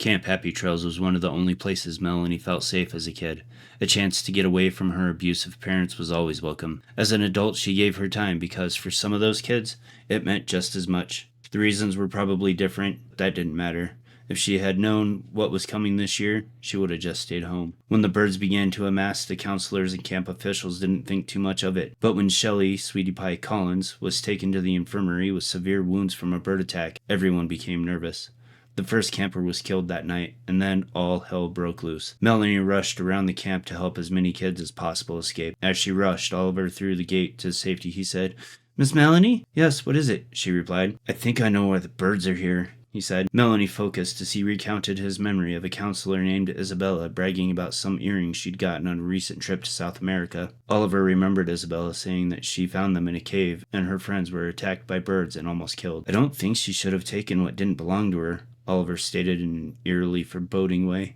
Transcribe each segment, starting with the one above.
Camp Happy Trails was one of the only places Melanie felt safe as a kid. A chance to get away from her abusive parents was always welcome. As an adult, she gave her time because for some of those kids, it meant just as much. The reasons were probably different, but that didn't matter. If she had known what was coming this year, she would have just stayed home. When the birds began to amass, the counselors and camp officials didn't think too much of it. But when Shelley, Sweetie Pie Collins, was taken to the infirmary with severe wounds from a bird attack, everyone became nervous. The first camper was killed that night, and then all hell broke loose. Melanie rushed around the camp to help as many kids as possible escape. As she rushed Oliver through the gate to safety, he said, "Miss Melanie?" "Yes, what is it?" she replied. "I think I know why the birds are here," he said. Melanie focused as he recounted his memory of a counselor named Isabella bragging about some earrings she'd gotten on a recent trip to South America. Oliver remembered Isabella saying that she found them in a cave and her friends were attacked by birds and almost killed. "I don't think she should have taken what didn't belong to her," Oliver stated in an eerily foreboding way.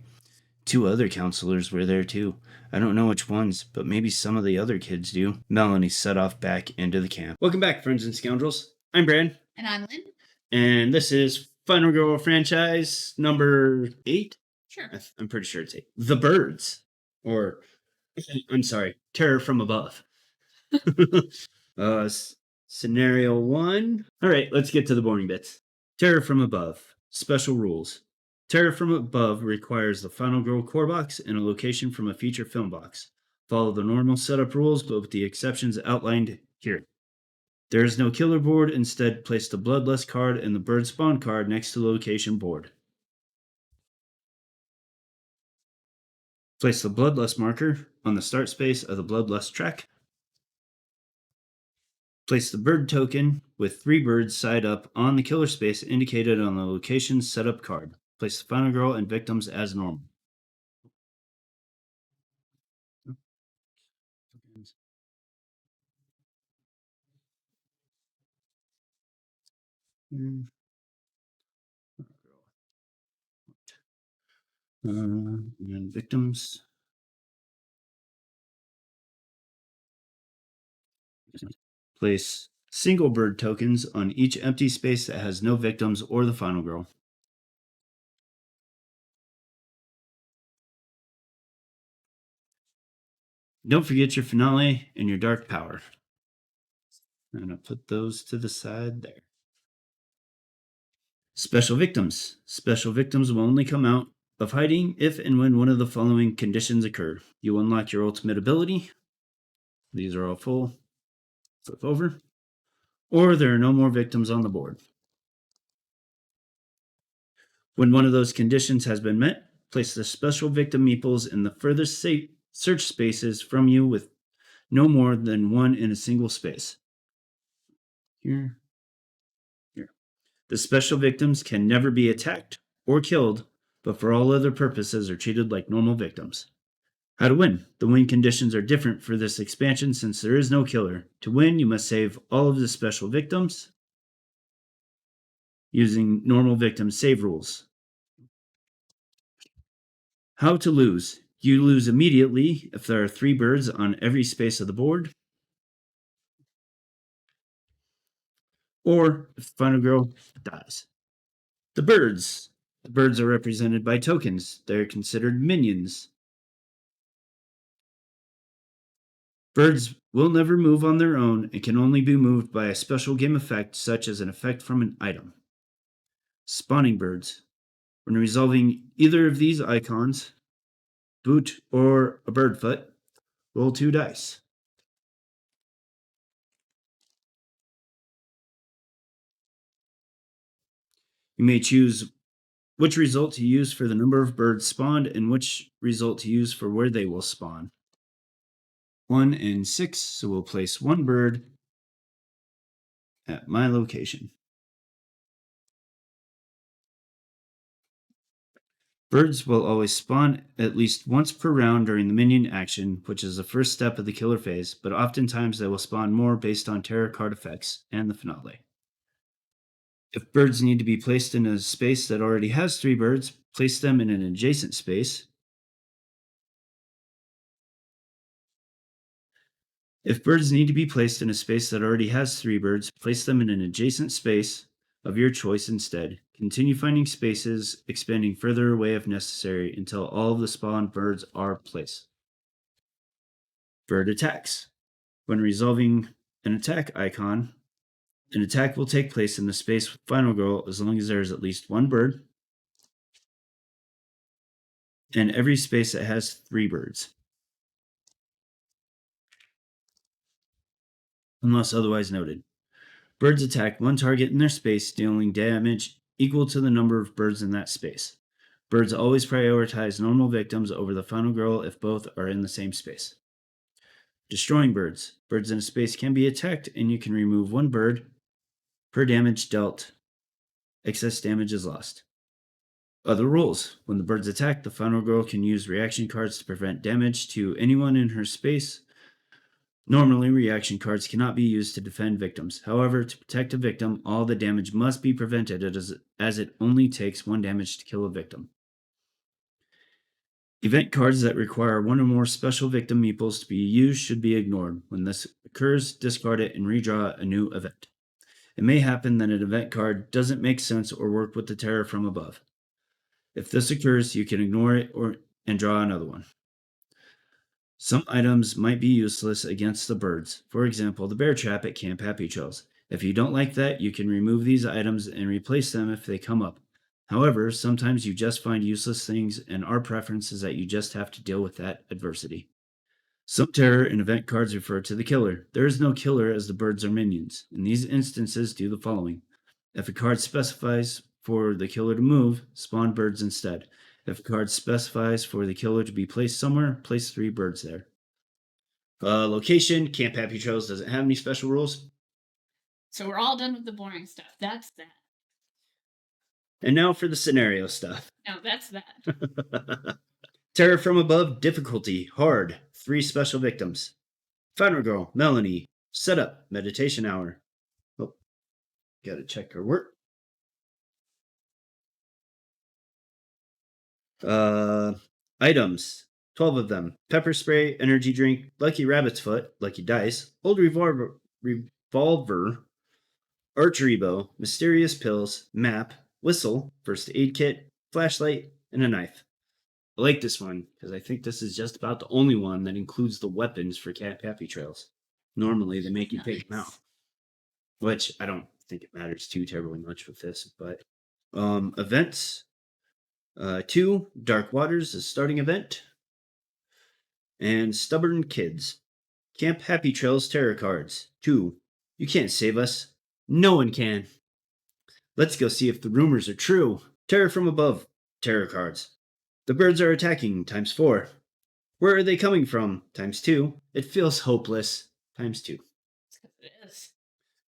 "Two other counselors were there too. I don't know which ones, but maybe some of the other kids do." Melanie set off back into the camp. Welcome back, friends and scoundrels. I'm Brad. And I'm Lynn. And this is Final Girl franchise number 8? Sure. I'm pretty sure it's 8. The Birds. Or, I'm sorry, Terror from Above. Scenario 1. All right, let's get to the boring bits. Terror from Above. Special rules. Terror from Above requires the Final Girl core box and a location from a feature film box. Follow the normal setup rules, but with the exceptions outlined here. There is no killer board. Instead, place the Bloodlust card and the Bird Spawn card next to the location board. Place the Bloodlust marker on the start space of the Bloodlust track. Place the bird token with 3 birds side up on the killer space indicated on the location setup card. Place the Final Girl and victims as normal. And victims. Place single bird tokens on each empty space that has no victims or the Final Girl. Don't forget your finale and your dark power. I'm going to put those to the side there. Special victims. Special victims will only come out of hiding if and when one of the following conditions occur. You unlock your ultimate ability. These are all full. Flip over. Or there are no more victims on the board. When one of those conditions has been met, place the special victim meeples in the furthest search spaces from you with no more than one in a single space. Here. The special victims can never be attacked or killed, but for all other purposes are treated like normal victims. How to win. The win conditions are different for this expansion since there is no killer. To win, you must save all of the special victims using normal victim save rules. How to lose. You lose immediately if there are 3 birds on every space of the board, or if the Final Girl dies. The birds. The birds are represented by tokens. They're considered minions. Birds will never move on their own and can only be moved by a special game effect, such as an effect from an item. Spawning birds. When resolving either of these icons, boot or a bird foot, roll 2 dice. You may choose which result to use for the number of birds spawned and which result to use for where they will spawn. 1 and 6, so we'll place 1 bird at my location. Birds will always spawn at least once per round during the minion action, which is the first step of the killer phase, but oftentimes they will spawn more based on terror card effects and the finale. If birds need to be placed in a space that already has 3 birds, place them in an adjacent space. If birds need to be placed in a space that already has 3 birds, place them in an adjacent space of your choice instead. Continue finding spaces, expanding further away if necessary until all of the spawned birds are placed. Bird attacks. When resolving an attack icon, an attack will take place in the space with final goal as long as there is at least one bird, and every space that has 3 birds, unless otherwise noted. Birds attack one target in their space, dealing damage equal to the number of birds in that space. Birds always prioritize normal victims over the final girl if both are in the same space. Destroying birds. Birds in a space can be attacked, and you can remove 1 bird per damage dealt. Excess damage is lost. Other rules. When the birds attack, the final girl can use reaction cards to prevent damage to anyone in her space. Normally, reaction cards cannot be used to defend victims. However, to protect a victim, all the damage must be prevented as it only takes 1 damage to kill a victim. Event cards that require 1 or more special victim meeples to be used should be ignored. When this occurs, discard it and redraw a new event. It may happen that an event card doesn't make sense or work with the terror from above. If this occurs, you can ignore it and draw another one. Some items might be useless against the birds. For example, the bear trap at Camp Happy Trails. If you don't like that, you can remove these items and replace them if they come up. However, sometimes you just find useless things, and our preference is that you just have to deal with that adversity. Some terror and event cards refer to the killer. There is no killer as the birds are minions. In these instances, do the following. If a card specifies for the killer to move, spawn birds instead. If a card specifies for the killer to be placed somewhere, place 3 birds there. Location, Camp Happy Trails doesn't have any special rules. So we're all done with the boring stuff. That's that. And now for the scenario stuff. No, that's that. Terror from above, difficulty, hard, 3 special victims. Final girl, Melanie, setup, meditation hour. Oh, gotta check her work. Items, 12 of them. Pepper spray, energy drink, lucky rabbit's foot, lucky dice, old revolver, archery bow, mysterious pills, map, whistle, first aid kit, flashlight, and a knife. I like this one because I think this is just about the only one that includes the weapons for Camp Happy Trails. Normally, they make you take them out, which I don't think it matters too terribly much with this. But events, 2 Dark Waters, a starting event, and Stubborn Kids. Camp Happy Trails tarot cards. 2. You can't save us. No one can. Let's go see if the rumors are true. Terror from above. Tarot cards. The birds are attacking. Times 4. Where are they coming from? Times 2. It feels hopeless. Times 2. It is.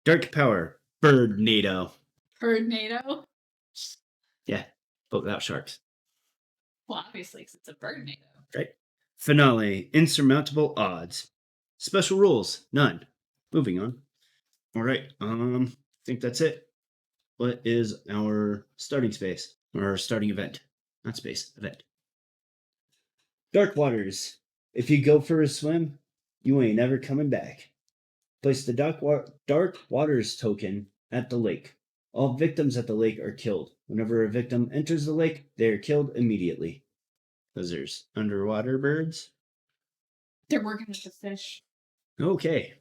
Dark power. Bird NATO. Bird NATO? Yeah, but without sharks. Well, obviously, because it's a bird NATO. Right. Finale. Insurmountable odds. Special rules. None. Moving on. All right. I think that's it. What is our starting space? Or starting event? Not space, event. Dark Waters. If you go for a swim, you ain't ever coming back. Place the Dark Waters token at the lake. All victims at the lake are killed. Whenever a victim enters the lake, they are killed immediately. Because there's underwater birds. They're working with the fish. Okay.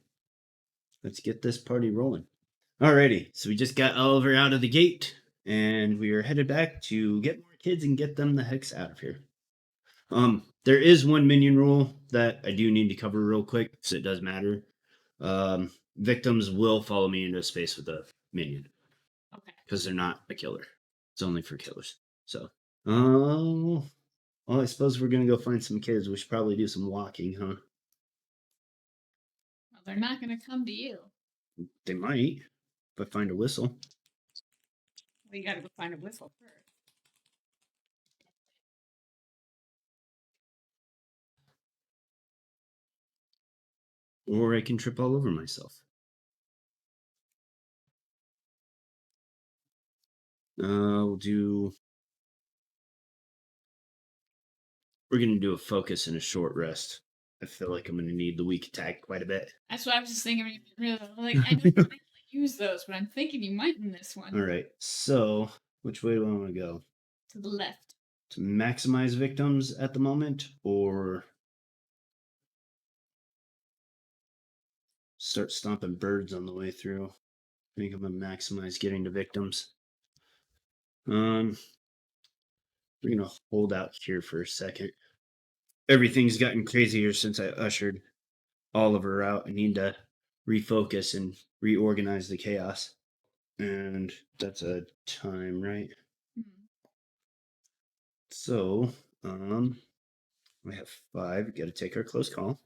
Let's get this party rolling. Alrighty, so we just got Oliver out of the gate, and we are headed back to get more kids and get them the hex out of here. There is one minion rule that I do need to cover real quick, because it does matter. Victims will follow me into space with a minion. Okay. Because they're not a killer. It's only for killers. So, well, I suppose we're gonna go find some kids. We should probably do some walking, huh? Well, they're not going to come to you. They might, if I find a whistle. Well, you got to go find a whistle first. Or I can trip all over myself. We're going to do a focus and a short rest. I feel like I'm going to need the weak attack quite a bit. That's what I was just thinking. Like, I know you might use those, but I'm thinking you might in this one. All right. So Which way do I want to go? To the left. To maximize victims at the moment, or start stomping birds on the way through? I think I'm gonna maximize getting to victims. We're gonna hold out here for a second. Everything's gotten crazier since I ushered Oliver out. I need to refocus and reorganize the chaos. And that's a time, right? Hmm. So, we have 5. Got to take our close call.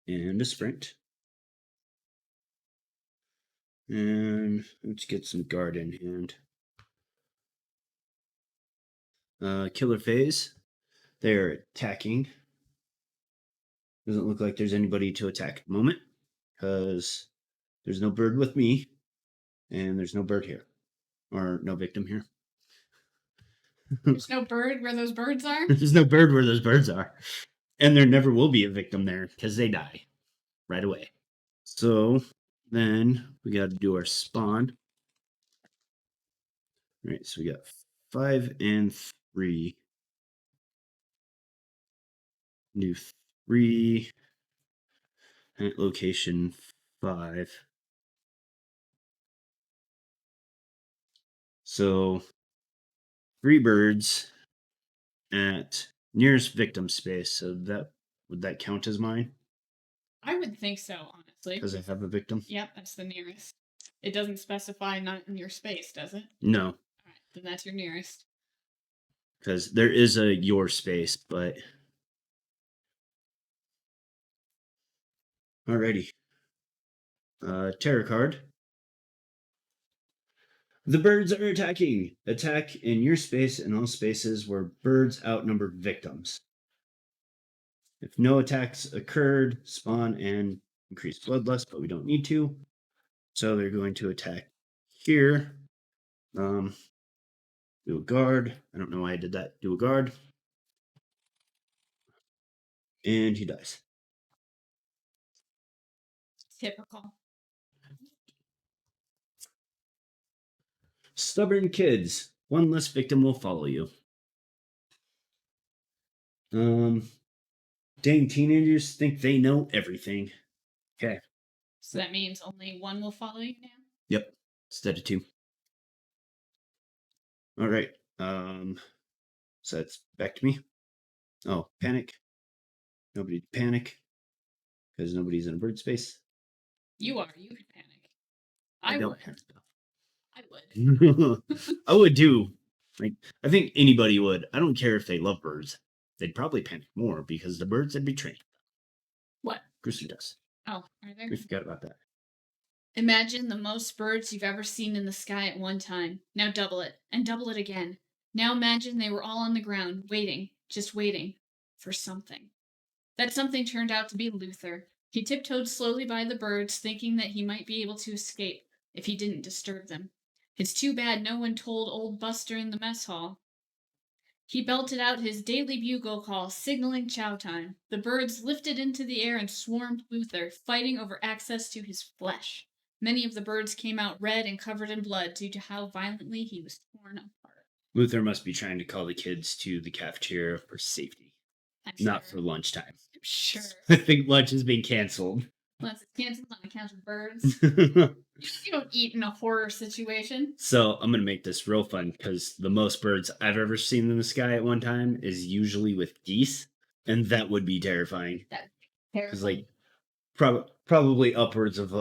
And a sprint. And let's get some guard in hand. Killer phase. They're attacking. Doesn't look like there's anybody to attack at the moment because there's no bird with me and there's no bird here or no victim here. There's no bird where those birds are? There's no bird where those birds are. And there never will be a victim there because they die right away. So then we got to do our spawn. All right, so we got 5 and 3. New 3 at location 5. So 3 birds at nearest victim space. So that would that count as mine? I would think so, honestly. Because I have a victim? Yep, that's the nearest. It doesn't specify not in your space, does it? No. All right, then that's your nearest. Because there is a your space, but alrighty. Terror card. The birds are attacking. Attack in your space and all spaces where birds outnumber victims. If no attacks occurred, spawn and increase bloodlust, but we don't need to. So they're going to attack here. Do a guard. I don't know why I did that. Do a guard. And he dies. Typical. Stubborn kids. One less victim will follow you. Dang teenagers think they know everything. Okay. So that means only one will follow you now? Yep. Instead of 2. All right. So that's back to me. Oh, panic. Nobody panic. Because nobody's in a bird space. You are. You can panic. I don't would. have to. I would. I would too. Like, I think anybody would. I don't care if they love birds. They'd probably panic more because the birds had betrayed. What? Grizzly does. Oh, are there? We forgot about that. Imagine the most birds you've ever seen in the sky at one time. Now double it, and double it again. Now imagine they were all on the ground, waiting, just waiting, for something. That something turned out to be Luther. He tiptoed slowly by the birds, thinking that he might be able to escape if he didn't disturb them. It's too bad no one told old Buster in the mess hall. He belted out his daily bugle call, signaling chow time. The birds lifted into the air and swarmed Luther, fighting over access to his flesh. Many of the birds came out red and covered in blood due to how violently he was torn apart. Luther must be trying to call the kids to the cafeteria for safety, not for lunchtime. I'm sure. I think lunch has been canceled. Unless it's canceled on account of birds. You don't eat in a horror situation. So I'm going to make this real fun because the most birds I've ever seen in the sky at one time is usually with geese. And that would be terrifying. That's terrifying. Because, like, probably upwards of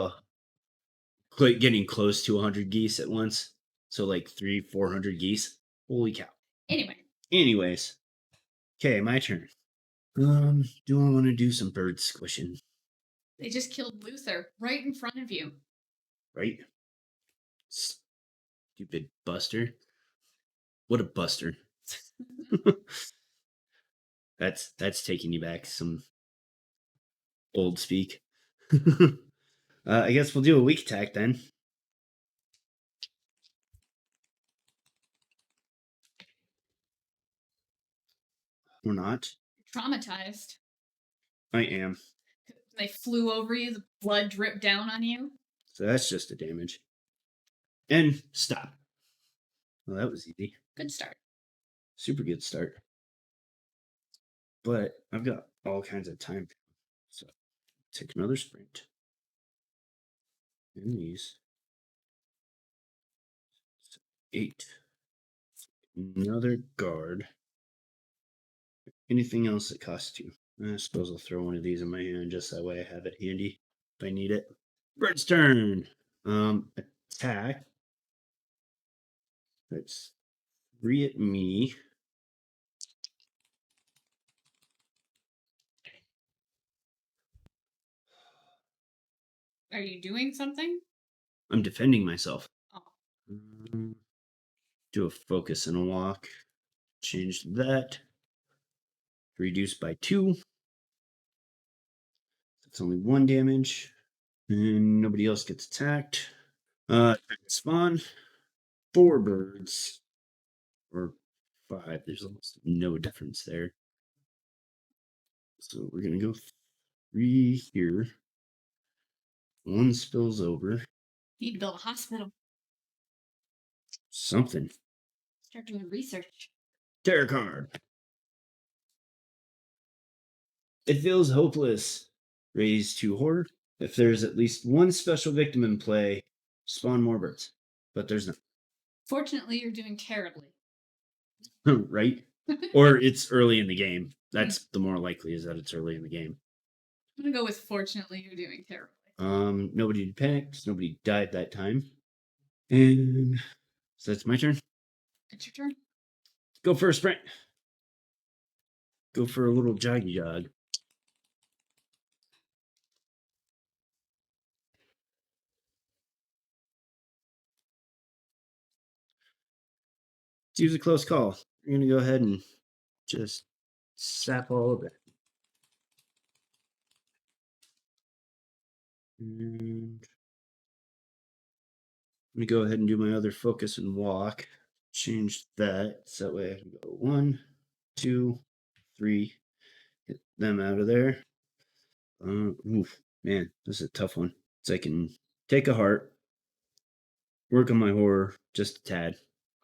getting close to 100 geese at once. So, like, 300-400 geese. Holy cow. Anyways. Okay, my turn. Do I want to do some bird squishing? They just killed Luther right in front of you. Right? Stupid Buster. What a Buster. That's taking you back some old speak. I guess we'll do a weak attack then. Or not. You're traumatized. I am. They flew over you, the blood dripped down on you. So that's just a damage. And stop. Well, that was easy. Good start. Super good start. But I've got all kinds of time. So take another sprint. And these. 8. Another guard. Anything else that costs 2? I suppose I'll throw one of these in my hand just that way I have it handy if I need it. Bird's turn. Attack. That's 3 at me. Are you doing something? I'm defending myself. Oh. Do a focus and a walk. Change that. Reduce by 2. That's only 1 damage. And nobody else gets attacked. Spawn 4 birds. Or 5. There's almost no difference there. So we're going to go 3 here. 1 spills over. Need to build a hospital. Something. Start doing research. Terror card. It feels hopeless. Raise 2 horror. If there's at least 1 special victim in play, spawn more birds. But there's not. Fortunately, you're doing terribly. Right? Or it's early in the game. That's the more likely is that it's early in the game. I'm gonna go with fortunately you're doing terribly. Nobody panicked. Nobody died that time. And so that's my turn. It's your turn. Go for a sprint. Go for a little joggy jog. Let's use a close call. We're going to go ahead and just sap all of it. And I'm going to go ahead and do my other focus and walk. Change that so that way I can go 1, 2, 3. Get them out of there. Oof, man, this is a tough one. So I can take a heart, work on my horror just a tad.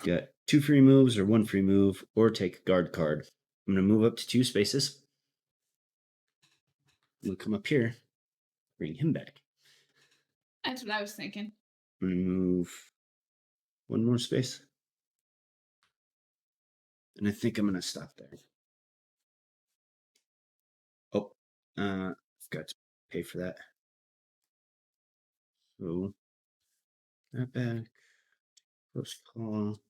Got 2 free moves or 1 free move, or take a guard card. I'm going to move up to 2 spaces. I'm going to come up here, bring him back. That's what I was thinking. I'm going to move 1 more space. And I think I'm going to stop there. Oh, I forgot to pay for that. So, that back. Close call.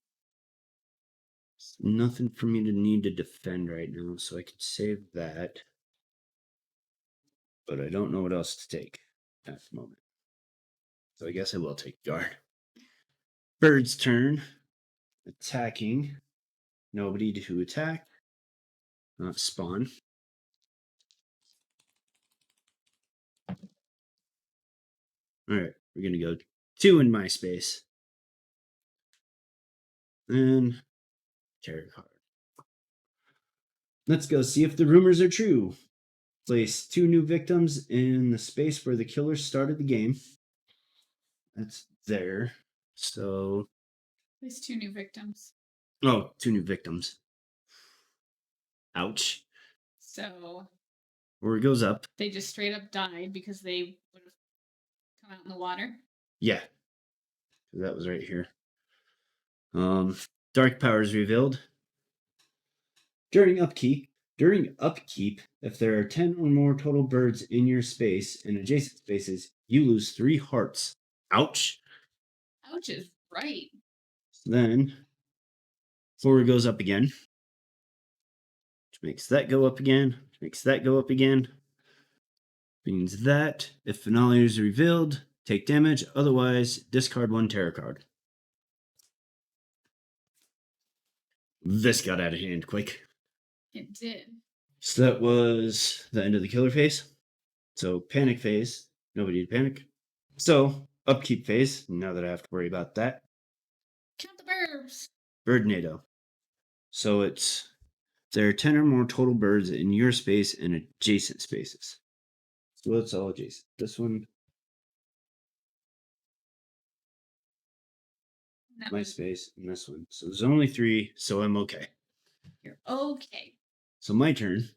There's nothing for me to need to defend right now, so I can save that. But I don't know what else to take at the moment. So I guess I will take guard. Bird's turn. Attacking. Nobody to attack. Spawn. Alright, we're going to go 2 in my space. And tarot card. Let's go see if the rumors are true. Place 2 new victims in the space where the killer started the game. That's there. So. At least 2 new victims. Oh, 2 new victims. Ouch. So. Or it goes up. They just straight up died because they would have come out in the water. Yeah. That was right here. Dark powers revealed. During upkeep, if there are 10 or more total birds in your space and adjacent spaces, you lose 3 hearts. Ouch. Ouch is right. So then, forward goes up again. Which makes that go up again. Which makes that go up again. Means that if finale is revealed, take damage. Otherwise, discard 1 tarot card. This got out of hand quick. It did. So that was the end of the killer phase. So panic phase, nobody to panic. So upkeep phase, now that I have to worry about that. Count the birds. Bird NATO. So there are 10 or more total birds in your space and adjacent spaces. So it's all adjacent. This one. That my one. space, and this one. So there's only 3, so I'm okay. You're okay. So my turn.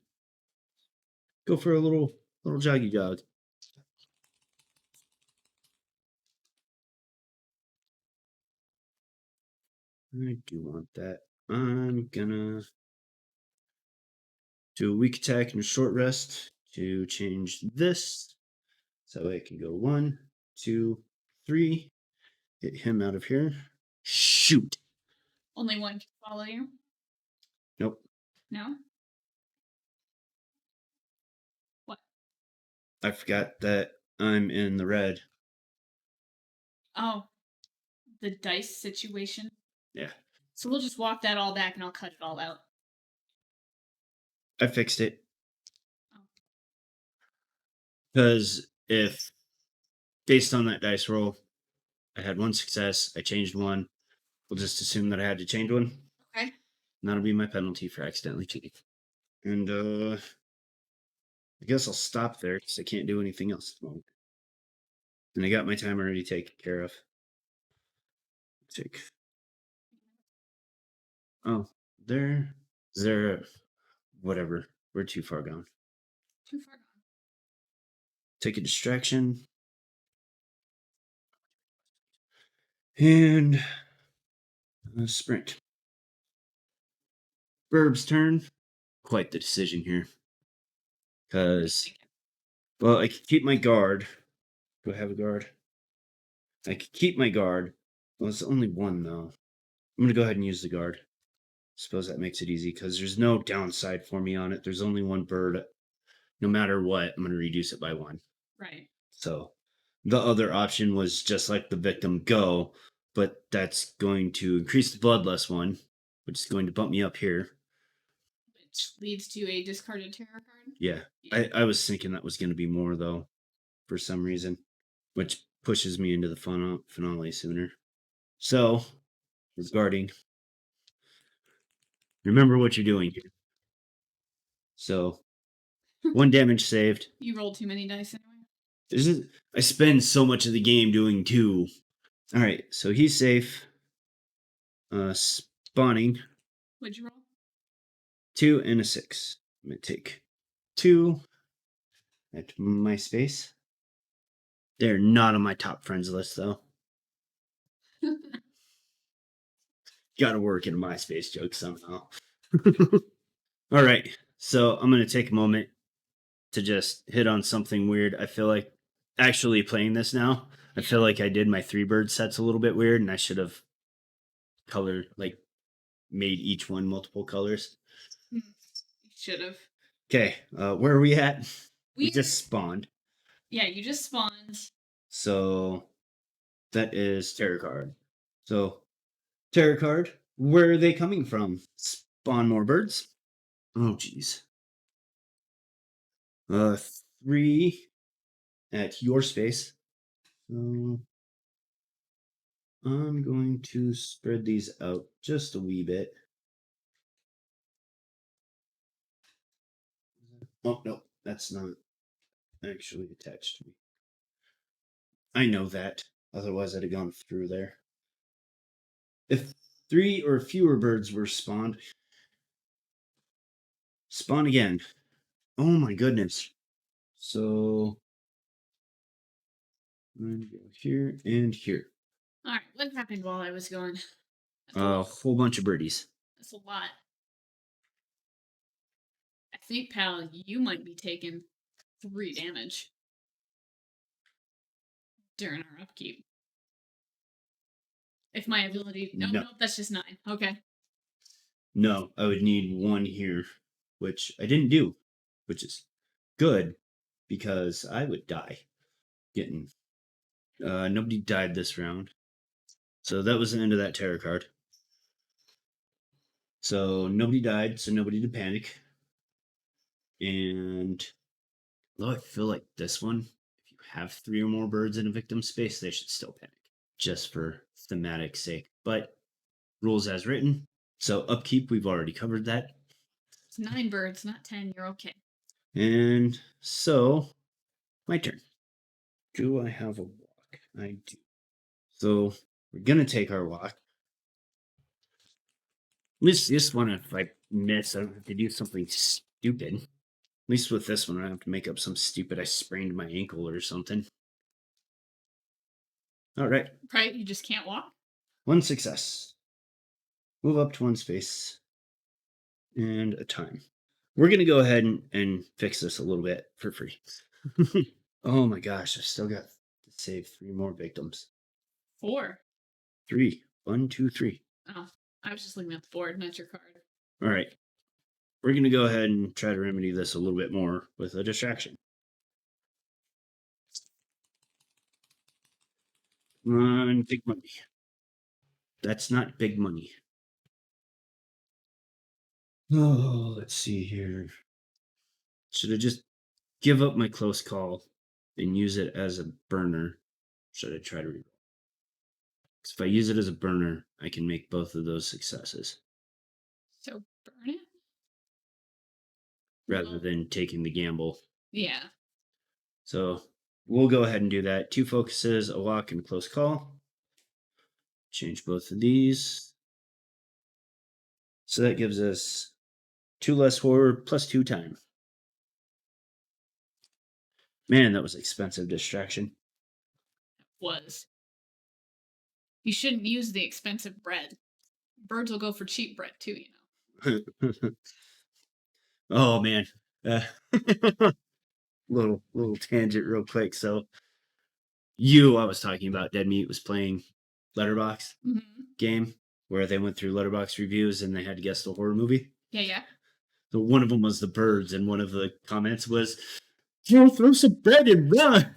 Go for a little joggy jog. I do want that. I'm gonna do a weak attack and a short rest to change this. So I can go 1, 2, 3. Get him out of here. Shoot. Only one can follow you? Nope. No? What? I forgot that I'm in the red. Oh, the dice situation? Yeah. So we'll just walk that all back and I'll cut it all out. I fixed it. Oh. Because if, based on that dice roll, I had 1 success, I changed 1, we'll just assume that I had to change 1. Okay. And that'll be my penalty for accidentally cheating. And I guess I'll stop there because I can't do anything else at the moment. And I got my time already taken care of. Take. Oh, there. Is there? Whatever. We're too far gone. Too far gone. Take a distraction. And sprint. Burb's turn. Quite the decision here. Because, well, I could keep my guard. Do I have a guard? I could keep my guard. Well, it's only 1, though. I'm going to go ahead and use the guard. Suppose that makes it easy because there's no downside for me on it. There's only 1 bird. No matter what, I'm going to reduce it by 1. Right. So the other option was just let the victim go, but that's going to increase the bloodless one, which is going to bump me up here. Which leads to a discarded tarot card? Yeah. I was thinking that was going to be more, though, for some reason, which pushes me into the finale sooner. So, regarding, remember what you're doing here. So, 1 damage saved. You rolled too many dice anyway. I spend so much of the game doing 2. All right, so he's safe. Spawning. What'd you roll? 2 and a 6. I'm gonna take 2 at my space. They're not on my top friends list though. Gotta work in a MySpace joke somehow. All right, so I'm gonna take a moment to just hit on something weird. I feel like actually playing this now, I feel like I did my 3 bird sets a little bit weird, and I should have colored made each one multiple colors. You should have. Okay, where are we at? We just spawned. Yeah, you just spawned. So that is tarot card. So tarot card, where are they coming from? Spawn more birds. Oh geez. 3 at your space. So I'm going to spread these out just a wee bit. Oh no, that's not actually attached to me. I know that. Otherwise, I'd have gone through there. If 3 or fewer birds were spawned, spawn again. Oh my goodness. So I'm going to go here and here. All right, what happened while I was gone? A whole bunch of birdies. That's a lot. I think, pal, you might be taking 3 damage during our upkeep. If my ability... No, that's just 9. Okay. No, I would need 1 here, which I didn't do, which is good because I would die getting... nobody died this round. So that was the end of that tarot card. So nobody died, so nobody to panic. And though I feel like this one, if you have 3 or more birds in a victim's space, they should still panic, just for thematic sake. But rules as written. So upkeep, we've already covered that. It's 9 birds, not 10. You're okay. And so, my turn. Do I have a walk? I do. So we're gonna take our walk. This one, if I miss, I don't have to do something stupid. At least with this one, I don't have to make up some stupid I sprained my ankle or something. All right. Right? You just can't walk? One success. Move up to one space. And a time. We're going to go ahead and fix this a little bit for free. Oh my gosh, I still got to save 3 more victims. 4. 3. 1, 2, 3. Oh, I was just looking at the board, not your card. All right. We're going to go ahead and try to remedy this a little bit more with a distraction. Come on, big money. That's not big money. Oh, let's see here. Should I just give up my close call and use it as a burner? Should I try to reroll? Because if I use it as a burner, I can make both of those successes. So burn it? Rather than taking the gamble. Yeah. So we'll go ahead and do that. 2 focuses, a walk, and a close call. Change both of these. So that gives us 2 less horror plus 2 time. Man, that was expensive distraction. Was. You shouldn't use the expensive bread. Birds will go for cheap bread too, you know. Oh man. Little tangent real quick. So I was talking about Dead Meat was playing Letterbox game where they went through Letterbox reviews and they had to guess the horror movie. Yeah. So one of them was the birds, and one of the comments was, throw some bread and run.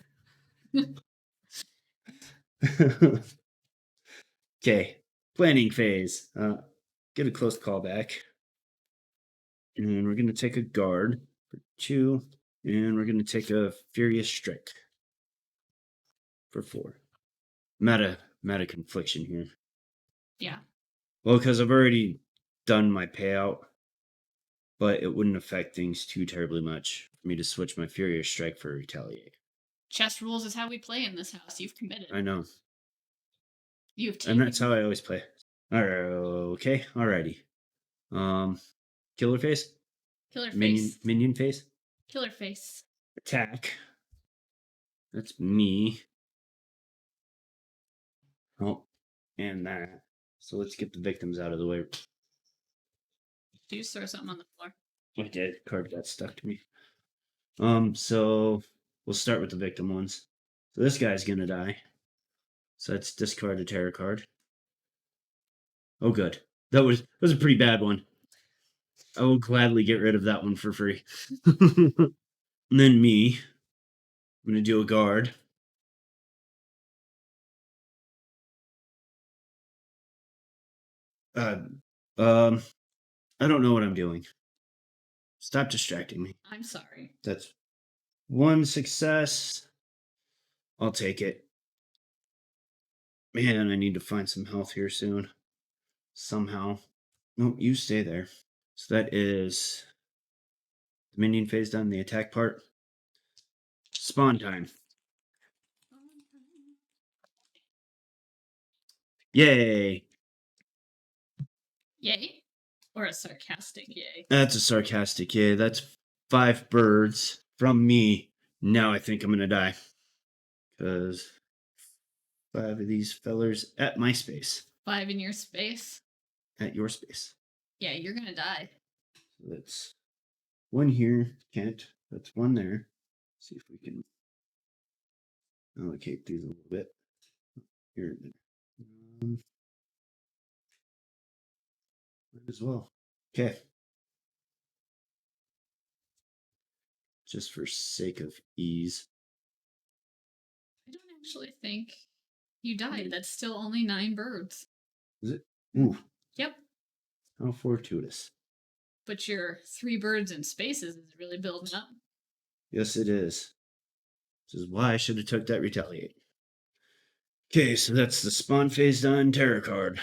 Okay, planning phase. Get a close call back. And we're going to take a guard for 2. And we're going to take a Furious Strike for 4. Meta confliction here. Yeah. Well, because I've already done my payout, but it wouldn't affect things too terribly much for me to switch my Furious Strike for Retaliate. Chess rules is how we play in this house. You've committed. I know. You've taken. And that's how I always play. All right. Okay. Alrighty. Killer face. Killer face. Minion face. Killer face. Attack. That's me. Oh, and that. So let's get the victims out of the way. Did you just throw something on the floor? I did. Card got stuck to me. So we'll start with the victim ones. So this guy's gonna die. So let's discard a terror card. Oh, good. That was a pretty bad one. I will gladly get rid of that one for free. And then me. I'm gonna do a guard. I don't know what I'm doing. Stop distracting me. I'm sorry. That's 1 success. I'll take it. Man, I need to find some health here soon. Somehow. Nope, you stay there. So that is the minion phase done, the attack part. Spawn time. Yay! Yay? Or a sarcastic yay? That's a sarcastic yay. That's 5 birds from me. Now I think I'm gonna die. Because 5 of these fellers at my space. 5 in your space? At your space. Yeah, you're gonna die. So that's 1 here. Can't. That's 1 there. Let's see if we can allocate these a little bit. Here. As well. Okay. Just for sake of ease. I don't actually think you died. That's still only 9 birds. Is it? Ooh. Yep. How fortuitous. But your 3 birds in spaces is really building up. Yes, it is. This is why I should have took that retaliate. Okay, so that's the spawn phase done. Terror card.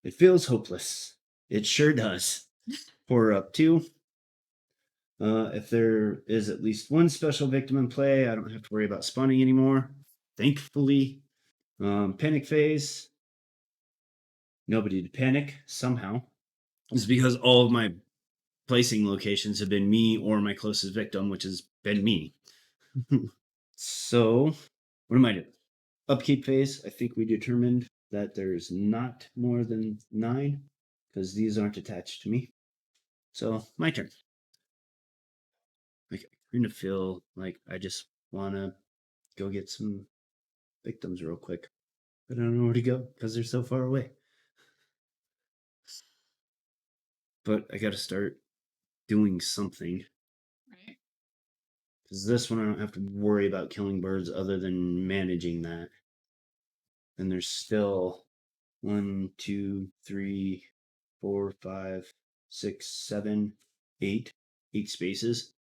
It feels hopeless. It sure does. Horror up 2. If there is at least 1 special victim in play, I don't have to worry about spawning anymore. Thankfully. Panic phase. nobody to panic somehow. It's because all of my placing locations have been me or my closest victim, which has been me. So, what am I doing? Upkeep phase, I think we determined that there's not more than 9 because these aren't attached to me. So, my turn. I kind of feel like I just want to go get some victims real quick, but I don't know where to go because they're so far away. But I got to start doing something. Right. Because this one I don't have to worry about killing birds other than managing that. And there's still 1, 2, 3, 4, 5, 6, 7, 8 spaces.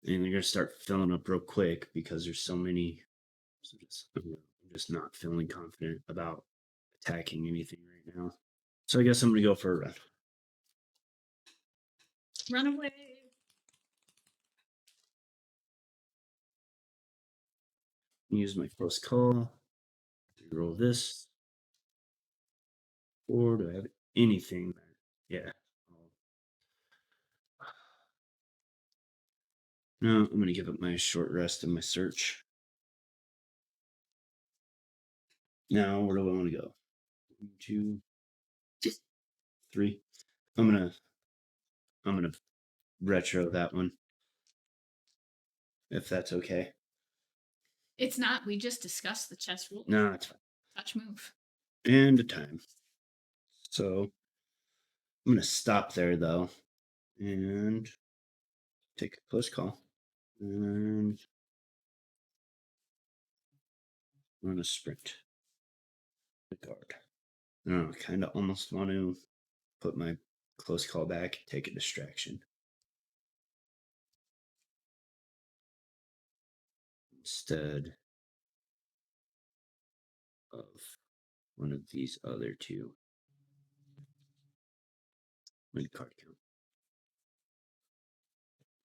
And they're gonna start filling up real quick because there's so many. So I'm just not feeling confident about attacking anything right now. So I guess I'm gonna go for a run. Run away. Use my close call. Roll this. Or do I have anything? Yeah. No, I'm gonna give it my short rest and my search. Now, where do I want to go? 1, 2, 3. I'm gonna retro that one, if that's okay. It's not. We just discussed the chess rules. No, it's fine. Touch move. And a time. So I'm gonna stop there though, and take a close call, and run a sprint. The guard. I kind of almost want to put my close call back, take a distraction. Instead of one of these other two. Win card count.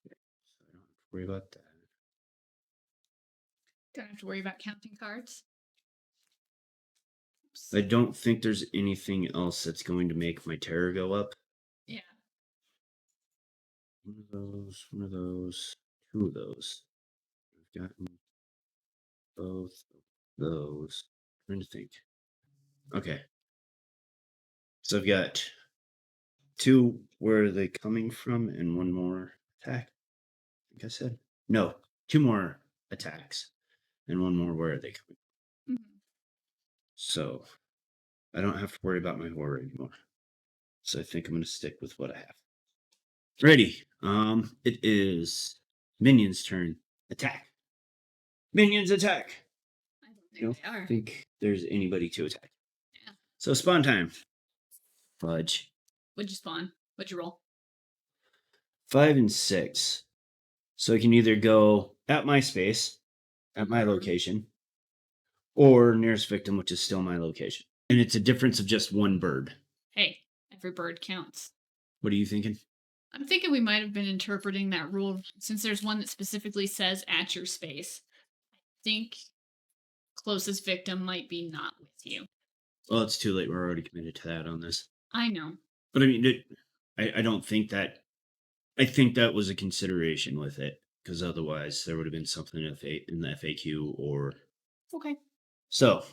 Okay, so I don't have to worry about that. Don't have to worry about counting cards. Oops. I don't think there's anything else that's going to make my terror go up. Yeah. One of those, 2 of those. I've gotten both of those. I'm trying to think. Okay. So I've got 2, where are they coming from, and 1 more attack. I think I said. No, 2 more attacks, and 1 more, where are they coming from? Mm-hmm. So I don't have to worry about my horror anymore. So I think I'm going to stick with what I have. Ready. It is Minion's turn. Attack. Minions attack. I don't think they are. Think there's anybody to attack. Yeah. So spawn time. Fudge. What'd you spawn? What'd you roll? 5 and 6. So I can either go at my space, at my location, or nearest victim, which is still my location. And it's a difference of just 1 bird. Hey, every bird counts. What are you thinking? I'm thinking we might have been interpreting that rule since there's one that specifically says at your space. I think closest victim might be not with you. Well, it's too late. We're already committed to that on this. I know. But I mean, I don't think that. I think that was a consideration with it, because otherwise there would have been something in the FAQ or. Okay. So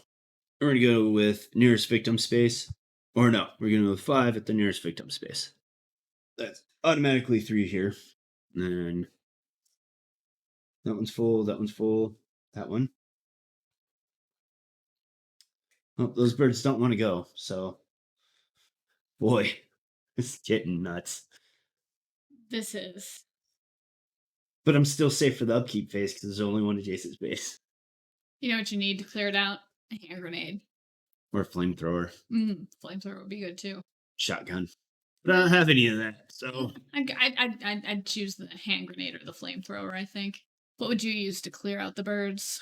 we're going to go with nearest victim space. Or no, we're going to go with 5 at the nearest victim space. That's automatically 3 here. And then that one's full, that one's full, that one. Oh, those birds don't want to go, so. Boy, it's getting nuts. This is. But I'm still safe for the upkeep phase because there's only 1 adjacent space. You know what you need to clear it out? A hand grenade. Or a flamethrower. Flamethrower would be good too. Shotgun. But I don't have any of that, so. I'd choose the hand grenade or the flamethrower, I think. What would you use to clear out the birds?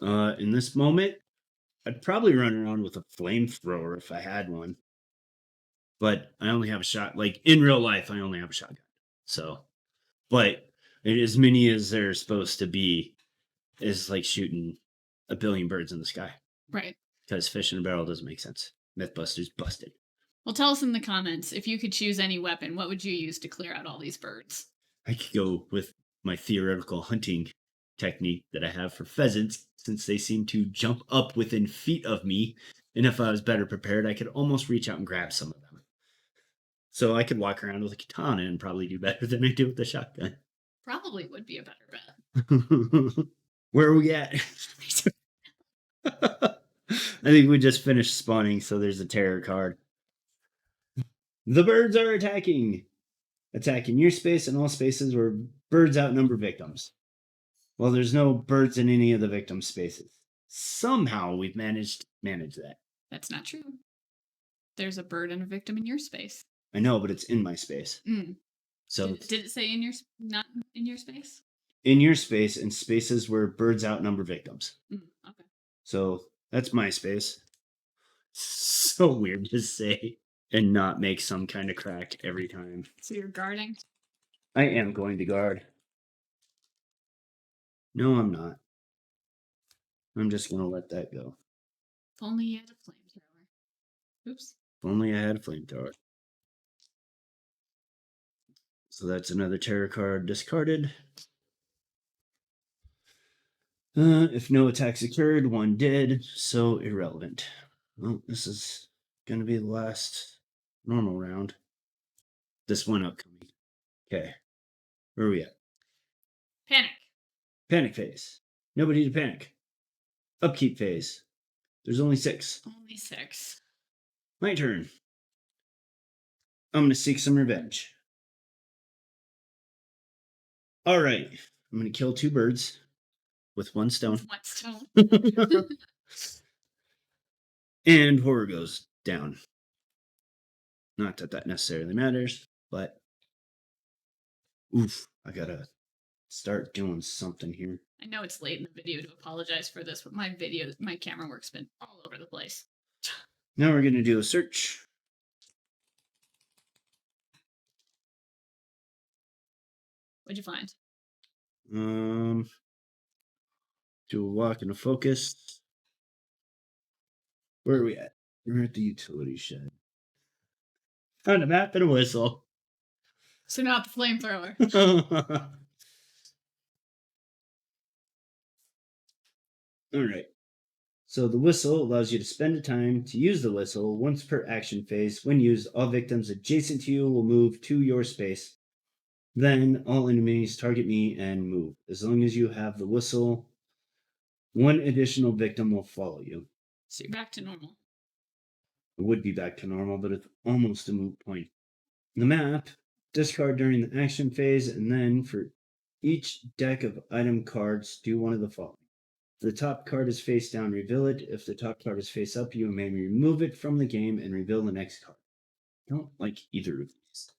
In this moment, I'd probably run around with a flamethrower if I had one. But I only have a shot. Like, in real life, I only have a shotgun. So. But as many as they're supposed to be is like shooting a billion birds in the sky. Right. Because fish in a barrel doesn't make sense. Mythbusters busted. Well, tell us in the comments, if you could choose any weapon, what would you use to clear out all these birds? I could go with my theoretical hunting technique that I have for pheasants, since they seem to jump up within feet of me, and if I was better prepared, I could almost reach out and grab some of them. So I could walk around with a katana and probably do better than I do with a shotgun. Probably would be a better bet. Where are we at? I think we just finished spawning, so there's a terror card. The birds are attacking. Attacking your space and all spaces where birds outnumber victims. Well, there's no birds in any of the victim spaces. Somehow we've managed to manage that. That's not true. There's a bird and a victim in your space. I know, but it's in my space. Mm. So did it say in your not in your space? In your space and spaces where birds outnumber victims. Okay. So that's my space. So weird to say and not make some kind of crack every time. So you're guarding? I am going to guard. No, I'm not. I'm just going to let that go. If only you had a flamethrower. Oops. If only I had a flamethrower. So that's another terror card discarded. If no attacks occurred, one did, so irrelevant. Well, this is going to be the last normal round. This one upcoming. Okay. Where are we at? Panic. Panic phase. Nobody to panic. Upkeep phase. There's only 6. Only 6. My turn. I'm going to seek some revenge. All right. I'm going to kill 2 birds with 1 stone. 1 stone. And horror goes down. Not that that necessarily matters, but oof, I gotta start doing something here. I know it's late in the video to apologize for this, but my camera work's been all over the place. Now we're gonna do a search. What'd you find? Do a walk and a focus. Where are we at? We're at the utility shed. Found a map and a whistle. So not the flamethrower. All right. So the whistle allows you to spend a time to use the whistle once per action phase. When used, all victims adjacent to you will move to your space. Then all enemies target me and move. As long as you have the whistle, 1 additional victim will follow you. So you're back to normal. It would be back to normal, but it's almost a moot point. The map, discard during the action phase, and then for each deck of item cards, do one of the following. If the top card is face down, reveal it. If the top card is face up, you may remove it from the game and reveal the next card. I don't like either of these.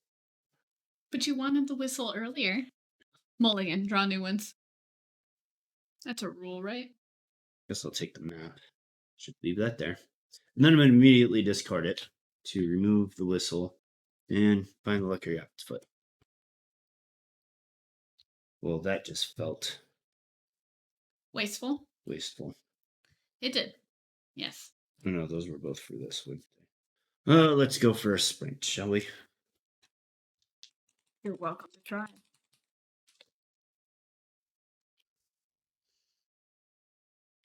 But you wanted the whistle earlier. Mulligan, draw new ones. That's a rule, right? Guess I'll take the map. Should leave that there. And then I'm going to immediately discard it to remove the whistle and find the lucky rabbit's foot. Well, that just felt wasteful. It did. Yes. Oh, no, those were both for this one. Let's go for a sprint, shall we? You're welcome to try.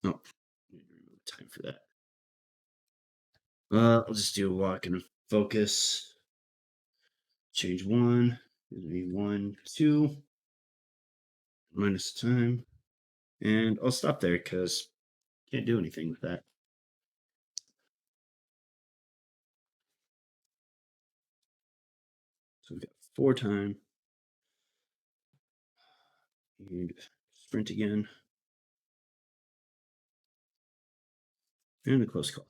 Oh, I need to remove time for that. I'll just do a walk and a focus. Change 1. Gives me 1, 2. Minus time. And I'll stop there because can't do anything with that. So we've got 4 time. And sprint again. And a close call.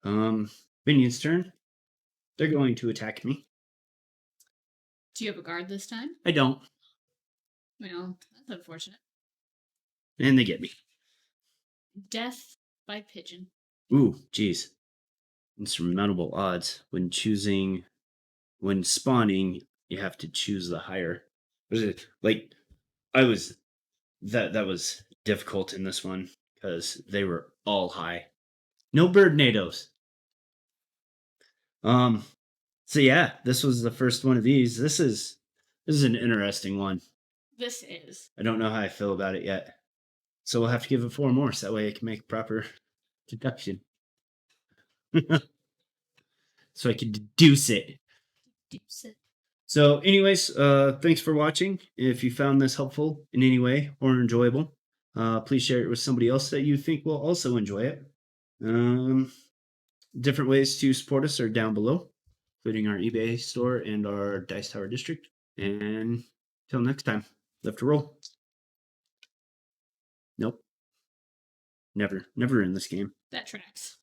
Binion's turn. They're going to attack me. Do you have a guard this time? I don't. Well, that's unfortunate. And they get me. Death by pigeon. Ooh, geez. Insurmountable odds. When spawning, you have to choose the higher. Like, that was difficult in this one because they were all high. No bird nados. So yeah, this was the first one of these. This is an interesting one. This is. I don't know how I feel about it yet. So we'll have to give it 4 more so that way I can make proper deduction. So I can deduce it. So anyways, thanks for watching. If you found this helpful in any way or enjoyable, please share it with somebody else that you think will also enjoy it. Different ways to support us are down below, including our eBay store and our Dice Tower District. And till next time, left to roll. Nope. Never in this game. That tracks.